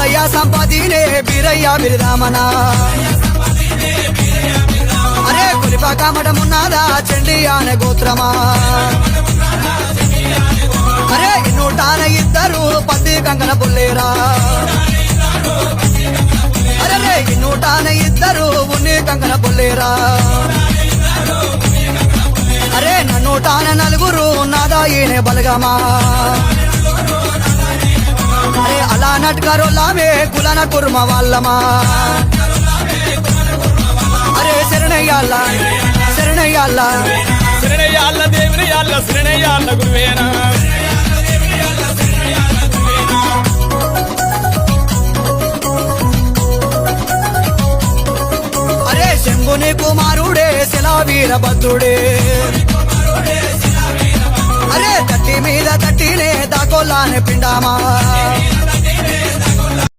పుల్లయ్య సంపదినే బీరయ్య బిరిదామనా అరే కులిపాక మఠమున్నదా చండి అనే గోత్రమా అరే నూటాన ఇద్దరు పత్తి కంకణ పుల్లేరా అరే నూటాన ఇద్దరు ఉన్ని కంకణ పుల్లేరా అరే నూటాన నలుగురు నాదాయినే బలగమా అరే అలా నట్కరోలామే కులన కుర్మ వాళ్ళమా అరే శరణయ్యాల శరణయ్యాల శరణయ్యాల దేవునియాల శరణయ్యాల గురువేనా అరే శంభుని కుమారుడే శిలా వీరభద్రుడే అరే తట్టి మీద తట్టినే దాకోలానే పిండామా